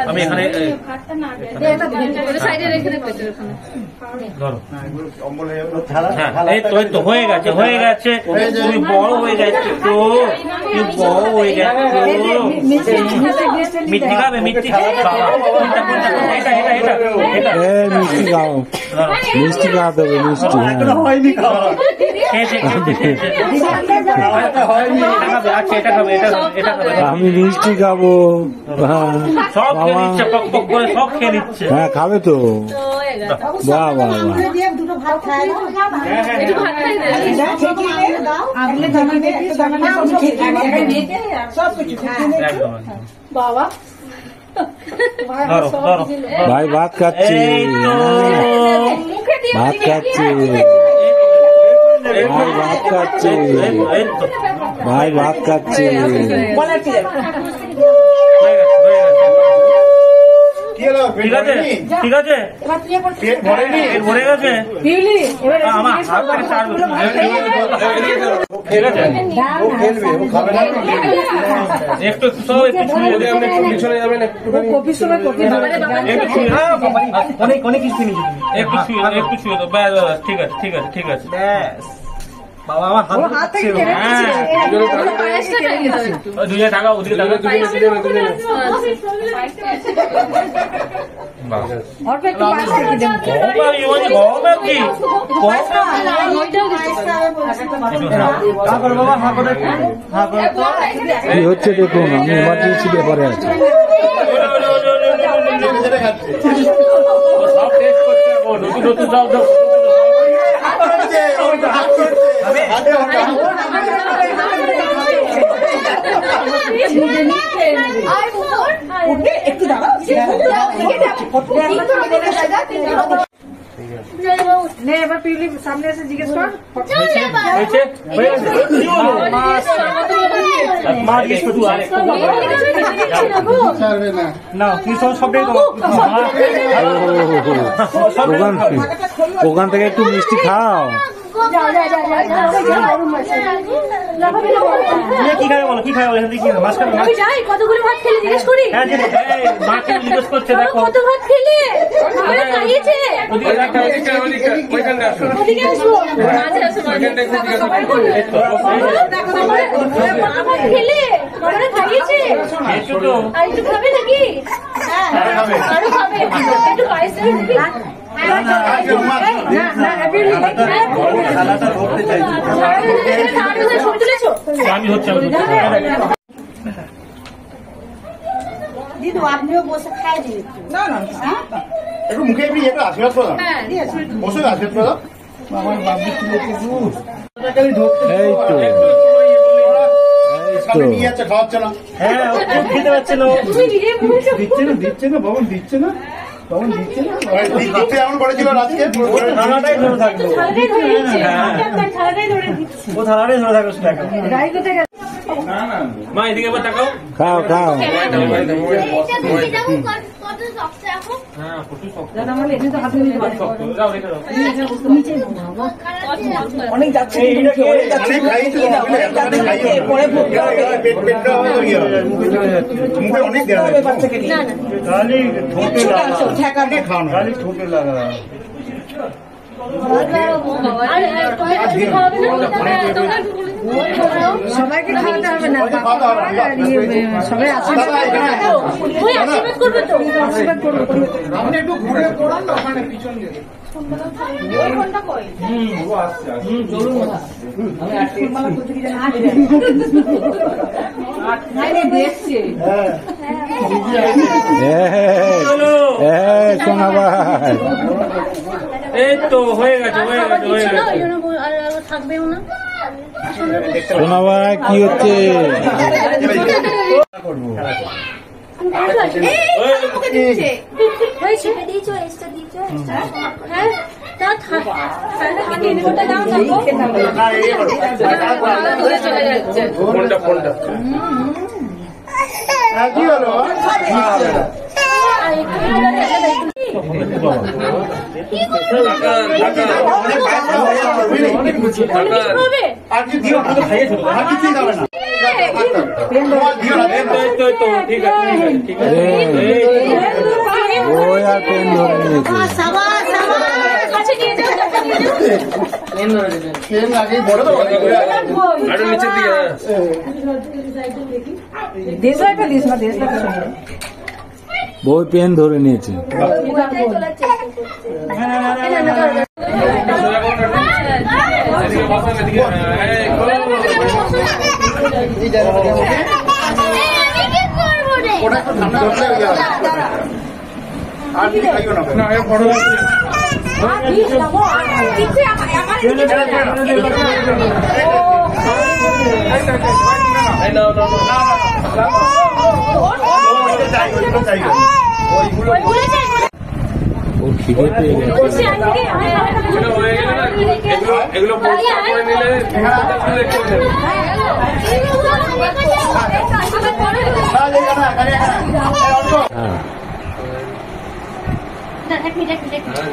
আমি এখানে তো হয়ে গেছে হয়ে গেছে তুমি বড় হয়ে যাচ্ছে তো তুমি বড় হয়ে যাচ্ছে মিষ্টি খাবে মিষ্টি মিষ্টি খাও মিষ্টি খাওয়াতে হবে মিষ্টি আমি মিষ্টি খাবো সব খেয়ে নিচ্ছে পক পক করে সব খেয়ে নিচ্ছে হ্যাঁ খাবে তো বাহ বাহ বাবা ভাই ভাত খাচ্ছি ভাত খাচ্ছি ভাই ভাত খাচ্ছি ভাই ভাত খাচ্ছি ঠিক আছে ঠিক আছে ভরে গেছে আমার হাত থেকে চার ঠিক আছে একটু সব একটু পিছনে যাবেন একটু ছুঁয়ে তো ব্যাস ঠিক আছে ঠিক আছে ঠিক আছে ব্যাস বাবা আমার হাত থেকে দুজনে টাকা ওদিকে টাকা কি হচ্ছে দেখুন আমি ইমার্জেন্সি ব্যাপারে আছি সব টেস্ট করছে নতুন নতুন সব একটু দাঁড়াও এবার পিউলি সামনে এসে জিজ্ঞেস কর ওখান থেকে একটু মিষ্টি খাও কি খাবে বলো কি খাবে বলো কি মাছ খাবে কতগুলো ভাত খেলে জিজ্ঞেস করি মাকে জিজ্ঞেস করছে দেখো কত ভাত খেলে খাইয়েছে খেলে খাইয়েছে একটু খাবে নাকি আরো খাবে একটু পায়েস আমি হচ্ছে দিদু আপনিও বসে খাই দিন না না একটু মুখে একটু আশীর্বাদ করলাম বসে আশীর্বাদ করলাম এই তো নিয়ে যাচ্ছে খাওয়াচ্ছে না হ্যাঁ খেতে পারছে না দিচ্ছে না বাবন দিচ্ছে না এমন করেছিল আজকে থালাটাই ধরে থাকবে ও থালাটাই ধরে থাকবে মা এদিকে এবার তাকাও খাও খাও অনেক যাচ্ছে অনেক ঠোঁটে লাগা সবাইকে খাওয়াতে হবে না সবাই আশীর্বাদ করবে তো আশীর্বাদ করবে আপনি একটু ঘুরে পড়ান না ওখানে পিছন দিয়ে সোনা ভাই এই তো হয়ে গেছে হয়ে গেছে হয়ে গেছে থাকবেও না সোনা ভাই কি হচ্ছে কি হলো আর কি দিও না আর কিছুই যাবে না দিও না ঠিক আছে ঠিক আছে ও আর পেন ধরে নিয়েছে ট্রেন আগে বড় তো আরো নিচের দিকে বই পেন ধরে নিয়েছে এই জায়গাটা ওটা একটু ঠান্ডা হলে হয়ে যাবে আর কি খাইও না না এ বড় ও খিদে পেয়ে গেছে এগুলো নিলে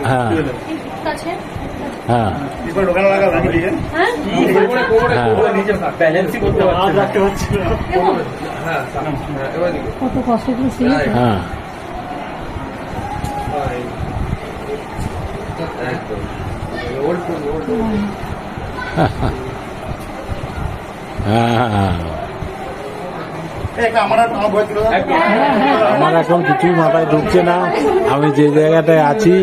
হ্যাঁ হ্যাঁ ঢোকানো লাগা লাগে ঠিক আছে ব্যালেন্সই করতে পারছি কত কষ্ট করছি হ্যাঁ হ্যাঁ আমার ভয় ছিল আমার এখন কিছুই মাথায় ঢুকছে না আমি যে জায়গাটায় আছি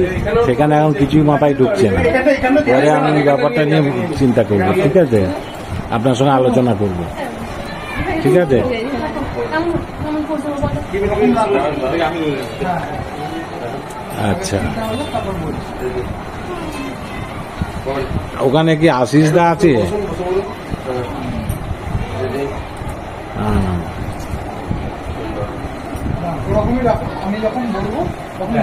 সেখানে এখন কিছুই মাথায় ঢুকছে না পরে আমি ব্যাপারটা নিয়ে চিন্তা করবো ঠিক আছে আপনার সঙ্গে আলোচনা করব ঠিক আছে আচ্ছা ওখানে কি আশিস দা আছে আমি যখন বলবো তখন